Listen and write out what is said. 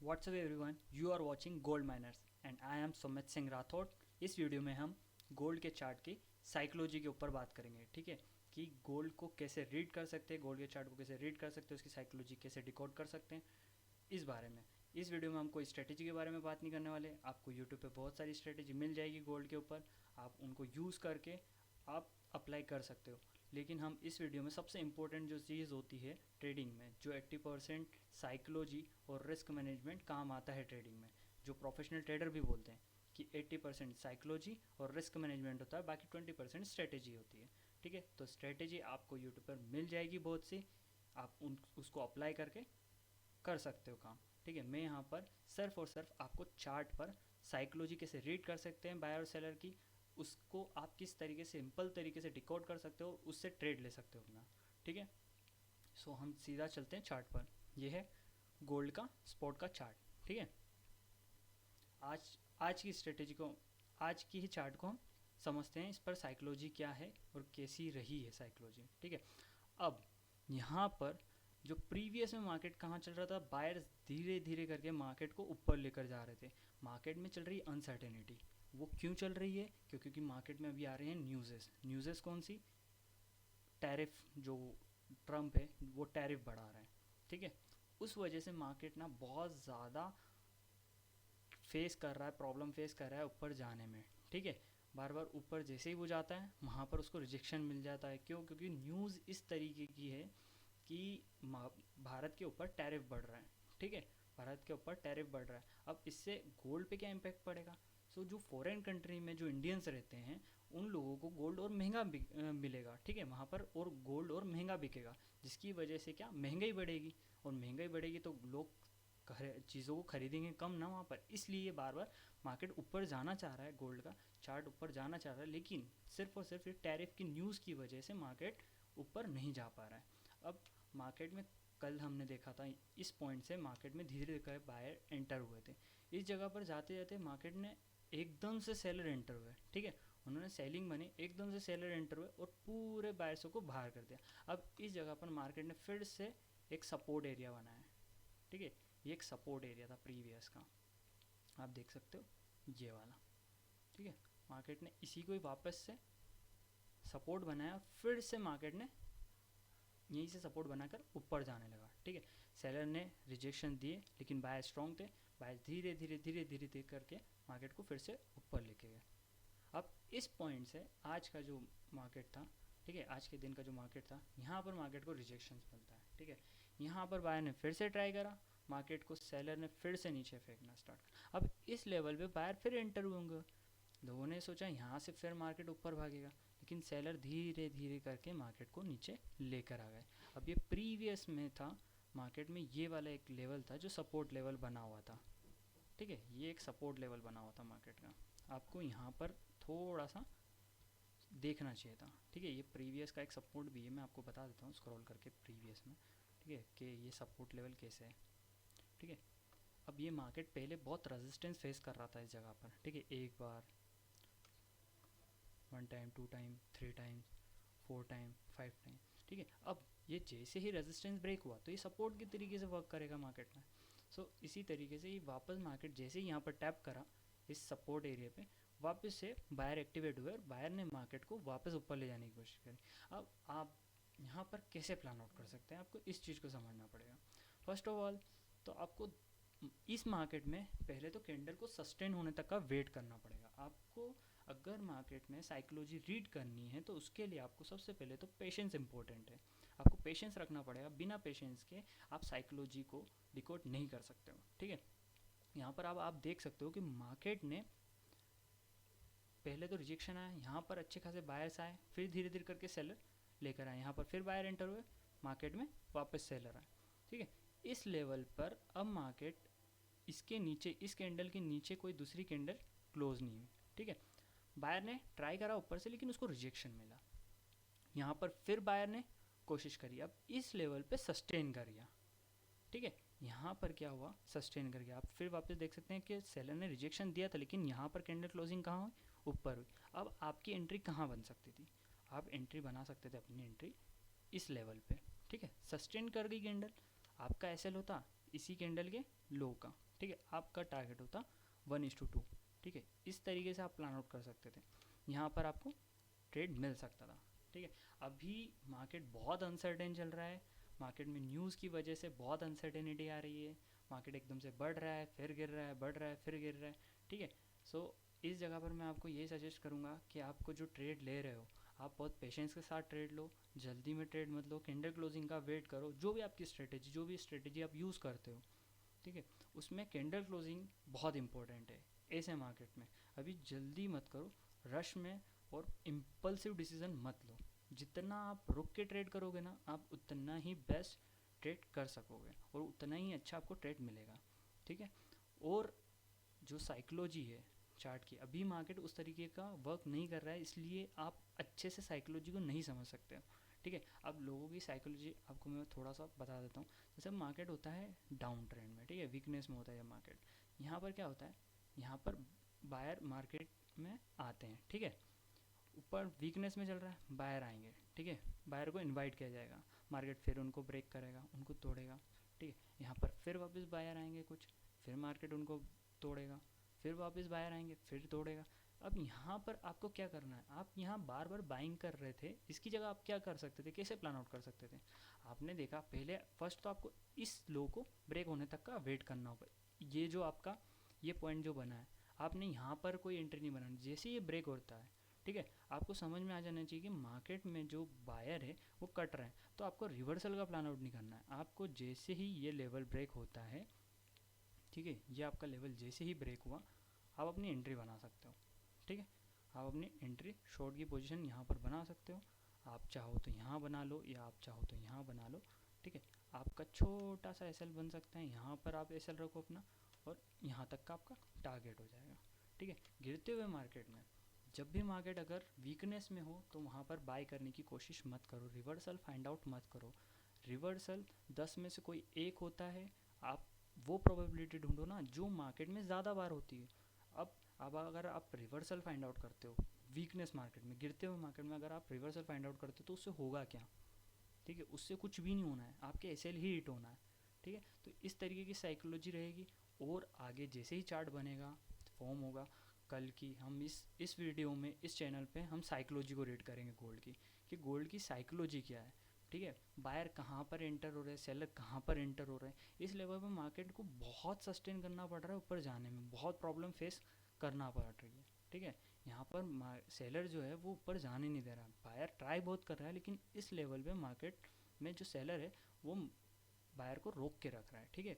WhatsApp everyone, you are watching gold miners and I am Sumit Singh Rathore. इस video में हम gold के चार्ट की साइकोलॉजी के ऊपर बात करेंगे। ठीक है, कि गोल्ड को कैसे रीड कर सकते हैं, गोल्ड के चार्ट को कैसे रीड कर सकते हैं, उसकी साइकोलॉजी कैसे डिकोड कर सकते हैं, इस बारे में। इस वीडियो में हम कोई स्ट्रेटेजी के बारे में बात नहीं करने वाले। आपको यूट्यूब पे बहुत सारी स्ट्रेटेजी मिल जाएगी गोल्ड के ऊपर, आप उनको यूज़ करके आप अप्लाई कर सकते हो। लेकिन हम इस वीडियो में सबसे इम्पोर्टेंट जो चीज़ होती है ट्रेडिंग में, जो 80% साइकोलॉजी और रिस्क मैनेजमेंट काम आता है ट्रेडिंग में, जो प्रोफेशनल ट्रेडर भी बोलते हैं कि 80% साइकोलॉजी और रिस्क मैनेजमेंट होता है, बाकी 20% स्ट्रेटेजी होती है। ठीक है, तो स्ट्रेटेजी आपको यूट्यूब पर मिल जाएगी बहुत सी, आप उन उसको अप्लाई करके कर सकते हो काम। ठीक है, मैं यहाँ पर सिर्फ और सिर्फ आपको चार्ट पर साइकोलॉजी कैसे रीड कर सकते हैं बायर और सेलर की, उसको आप किस तरीके से सिंपल तरीके से डिकोड कर सकते हो, उससे ट्रेड ले सकते हो अपना। ठीक है, सो हम सीधा चलते हैं चार्ट पर। यह है गोल्ड का स्पॉट का चार्ट। ठीक है, आज आज की स्ट्रेटेजी को, आज की ही चार्ट को हम समझते हैं, इस पर साइकोलॉजी क्या है और कैसी रही है साइकोलॉजी। ठीक है, अब यहाँ पर जो प्रीवियस में मार्केट कहाँ चल रहा था, बायर्स धीरे धीरे करके मार्केट को ऊपर लेकर जा रहे थे। मार्केट में चल रही अनसर्टेनिटी, वो क्यों चल रही है? क्योंकि मार्केट में अभी आ रहे हैं न्यूज़ेस कौन सी? टैरिफ, जो ट्रम्प है वो टैरिफ बढ़ा रहा है। ठीक है, उस वजह से मार्केट ना बहुत ज़्यादा फेस कर रहा है, प्रॉब्लम फेस कर रहा है ऊपर जाने में। ठीक है, बार बार ऊपर जैसे ही वो जाता है वहाँ पर उसको रिजेक्शन मिल जाता है। क्यों? क्योंकि न्यूज़ इस तरीके की है कि भारत के ऊपर टैरिफ बढ़ रहा है। ठीक है, भारत के ऊपर टैरिफ बढ़ रहा है। अब इससे गोल्ड पे क्या इम्पैक्ट पड़ेगा? जो फॉरेन कंट्री में जो इंडियंस रहते हैं, उन लोगों को गोल्ड और महंगा मिलेगा। ठीक है, वहाँ पर और गोल्ड और महंगा बिकेगा, जिसकी वजह से क्या, महंगाई बढ़ेगी। और महंगाई बढ़ेगी तो लोग चीज़ों को खरीदेंगे कम ना वहाँ पर। इसलिए बार बार मार्केट ऊपर जाना चाह रहा है, गोल्ड का चार्ट ऊपर जाना चाह रहा है, लेकिन सिर्फ और सिर्फ टैरिफ की न्यूज़ की वजह से मार्केट ऊपर नहीं जा पा रहा है। अब मार्केट में कल हमने देखा था, इस पॉइंट से मार्केट में धीरे धीरे बायर एंटर हुए थे। इस जगह पर जाते जाते मार्केट ने एकदम से सेलर एंटर हुए। ठीक है, उन्होंने सेलिंग बनी, एकदम से सेलर एंटर हुए और पूरे बायर्सों को बाहर कर दिया। अब इस जगह पर मार्केट ने फिर से एक सपोर्ट एरिया बनाया। ठीक है, ये एक सपोर्ट एरिया था प्रीवियस का, आप देख सकते हो ये वाला। ठीक है, मार्केट ने इसी को ही वापस से सपोर्ट बनाया, फिर से मार्केट ने यहीं से सपोर्ट बनाकर ऊपर जाने लगा। ठीक है, सेलर ने रिजेक्शन दिए लेकिन बायर स्ट्रॉन्ग थे, बायर धीरे धीरे धीरे धीरे धीरे करके मार्केट को फिर से ऊपर लेके गए। अब इस पॉइंट से आज का जो मार्केट था, ठीक है, आज के दिन का जो मार्केट था, यहाँ पर मार्केट को रिजेक्शन मिलता है। ठीक है, यहाँ पर बायर ने फिर से ट्राई करा, मार्केट को सेलर ने फिर से नीचे फेंकना स्टार्ट किया। अब इस लेवल पे बायर फिर एंटर होंगे, लोगों ने सोचा यहाँ से फिर मार्केट ऊपर भागेगा, लेकिन सेलर धीरे धीरे करके मार्केट को नीचे लेकर आ गए। अब ये प्रीवियस में था, मार्केट में ये वाला एक लेवल था जो सपोर्ट लेवल बना हुआ था। ठीक है, ये एक सपोर्ट लेवल बना हुआ था मार्केट का, आपको यहाँ पर थोड़ा सा देखना चाहिए था। ठीक है, ये प्रीवियस का एक सपोर्ट भी है, मैं आपको बता देता हूँ स्क्रॉल करके प्रीवियस में। ठीक है, कि ये सपोर्ट लेवल कैसे है। ठीक है, अब ये मार्केट पहले बहुत रेजिस्टेंस फेस कर रहा था इस जगह पर। ठीक है, एक बार, 1 time, 2 time, 3 time, 4 time, 5 time. ठीक है, अब ये जैसे ही रेजिस्टेंस ब्रेक हुआ तो ये सपोर्ट की तरीके से वर्क करेगा मार्केट में। इसी तरीके से ये वापस मार्केट जैसे ही यहाँ पर टैप करा इस सपोर्ट एरिया पे, वापस से बायर एक्टिवेट हुए और बायर ने मार्केट को वापस ऊपर ले जाने की कोशिश करी। अब आप यहाँ पर कैसे प्लान आउट कर सकते हैं, आपको इस चीज़ को समझना पड़ेगा। फर्स्ट ऑफ ऑल तो आपको इस मार्केट में पहले तो कैंडल को सस्टेन होने तक का वेट करना पड़ेगा। आपको अगर मार्केट में साइकोलॉजी रीड करनी है तो उसके लिए आपको सबसे पहले तो पेशेंस इंपॉर्टेंट है। आपको पेशेंस रखना पड़ेगा, बिना पेशेंस के आप साइकोलॉजी को डिकोड नहीं कर सकते हो। ठीक है, यहाँ पर अब आप देख सकते हो कि मार्केट ने पहले तो रिजेक्शन आया, यहाँ पर अच्छे खासे बायर्स आए, फिर धीरे धीरे करके सेलर लेकर आए, यहाँ पर फिर बायर एंटर हुए, मार्केट में वापस सेलर आए। ठीक है, इस लेवल पर अब मार्केट इसके नीचे, इस कैंडल के नीचे कोई दूसरी कैंडल क्लोज नहीं हुई। ठीक है, बायर ने ट्राई करा ऊपर से लेकिन उसको रिजेक्शन मिला, यहाँ पर फिर बायर ने कोशिश करी, अब इस लेवल पे सस्टेन कर गया। ठीक है, यहाँ पर क्या हुआ, सस्टेन कर गया। आप फिर वापस देख सकते हैं कि सेलर ने रिजेक्शन दिया था लेकिन यहाँ पर कैंडल क्लोजिंग कहाँ हुई, ऊपर हुई। अब आपकी एंट्री कहाँ बन सकती थी, आप एंट्री बना सकते थे अपनी एंट्री इस लेवल पे। ठीक है, सस्टेन कर गई कैंडल, आपका एसएल होता इसी कैंडल के लो का। ठीक ठीक है, आपका टारगेट होता 1:2, ठीक है। इस तरीके से आप प्लान आउट कर सकते थे, यहाँ पर आपको ट्रेड मिल सकता था, ठीक है। अभी मार्केट बहुत अनसर्टेन चल रहा है, मार्केट में न्यूज़ की वजह से बहुत अनसर्टेनिटी आ रही है, मार्केट एकदम से बढ़ रहा है फिर गिर रहा है, बढ़ रहा है फिर गिर रहा है, ठीक है। सो इस जगह पर मैं आपको ये सजेस्ट करूँगा कि आपको जो ट्रेड ले रहे हो आप बहुत पेशेंस के साथ ट्रेड लो, जल्दी में ट्रेड मत लो, कैंडल क्लोजिंग का वेट करो, जो भी आपकी स्ट्रेटेजी, जो भी स्ट्रेटेजी आप यूज़ करते हो, ठीक है, उसमें कैंडल क्लोजिंग बहुत इंपॉर्टेंट है ऐसे मार्केट में। अभी जल्दी मत करो रश में, और इम्पल्सिव डिसीजन मत लो। जितना आप रुक के ट्रेड करोगे ना, आप उतना ही बेस्ट ट्रेड कर सकोगे और उतना ही अच्छा आपको ट्रेड मिलेगा, ठीक है। और जो साइकोलॉजी है चार्ट की, अभी मार्केट उस तरीके का वर्क नहीं कर रहा है, इसलिए आप अच्छे से साइकोलॉजी को नहीं समझ सकते हो, ठीक है। अब लोगों की साइकोलॉजी आपको मैं थोड़ा सा बता देता हूँ। जैसे मार्केट होता है डाउन ट्रेंड में, ठीक है, वीकनेस में होता है मार्केट। यहाँ पर क्या होता है, यहाँ पर बायर मार्केट में आते हैं, ठीक है, ऊपर वीकनेस में चल रहा है, बायर आएंगे, ठीक है, बायर को इनवाइट किया जाएगा, मार्केट फिर उनको ब्रेक करेगा, उनको तोड़ेगा, ठीक है, यहाँ पर फिर वापस बायर आएंगे कुछ, फिर मार्केट उनको तोड़ेगा, फिर वापस बायर आएंगे फिर तोड़ेगा। अब यहाँ पर आपको क्या करना है, आप यहाँ बार बार बाइंग कर रहे थे, इसकी जगह आप क्या कर सकते थे, कैसे प्लान आउट कर सकते थे। आपने देखा पहले फर्स्ट तो आपको इस लो को ब्रेक होने तक का वेट करना होगा। ये जो आपका ये पॉइंट जो बना है, आपने यहाँ पर कोई एंट्री नहीं बनानी, जैसे ये ब्रेक होता है, ठीक है, आपको समझ में आ जाना चाहिए कि मार्केट में जो बायर है वो कट रहे हैं, तो आपको रिवर्सल का प्लान आउट नहीं करना है। आपको जैसे ही ये लेवल ब्रेक होता है, ठीक है, ये आपका लेवल जैसे ही ब्रेक हुआ, आप अपनी एंट्री बना सकते हो, ठीक है। आप अपनी एंट्री शॉर्ट की पोजीशन यहाँ पर बना सकते हो, आप चाहो तो यहाँ बना लो या आप चाहो तो यहाँ बना लो, ठीक है। आपका छोटा सा एसएल बन सकता है, यहाँ पर आप एसएल रखो अपना, और यहाँ तक का आपका टारगेट हो जाएगा, ठीक है। गिरते हुए मार्केट में जब भी मार्केट अगर वीकनेस में हो तो वहाँ पर बाय करने की कोशिश मत करो, रिवर्सल फाइंड आउट मत करो। रिवर्सल 10 में से कोई एक होता है, आप वो प्रोबेबिलिटी ढूंढो ना जो मार्केट में ज़्यादा बार होती है। अब अगर आप रिवर्सल फाइंड आउट करते हो वीकनेस मार्केट में, गिरते हुए मार्केट में अगर आप रिवर्सल फाइंड आउट करते हो तो उससे होगा क्या, ठीक है, उससे कुछ भी नहीं होना है, आपके एसएल ही हिट होना है, ठीक है। तो इस तरीके की साइकोलॉजी रहेगी, और आगे जैसे ही चार्ट बनेगा, फॉर्म होगा, कल की हम इस वीडियो में इस चैनल पे हम साइकोलॉजी को रीड करेंगे गोल्ड की, कि गोल्ड की साइकोलॉजी क्या है, ठीक है। बायर कहाँ पर एंटर हो रहे हैं, सेलर कहाँ पर एंटर हो रहे हैं, इस लेवल पर मार्केट को बहुत सस्टेन करना पड़ रहा है, ऊपर जाने में बहुत प्रॉब्लम फेस करना पड़ रही है, ठीक है। यहाँ पर सेलर जो है वो ऊपर जाने नहीं दे रहा, बायर ट्राई बहुत कर रहा है, लेकिन इस लेवल पे मार्केट में जो सेलर है वो बायर को रोक के रख रहा है, ठीक है।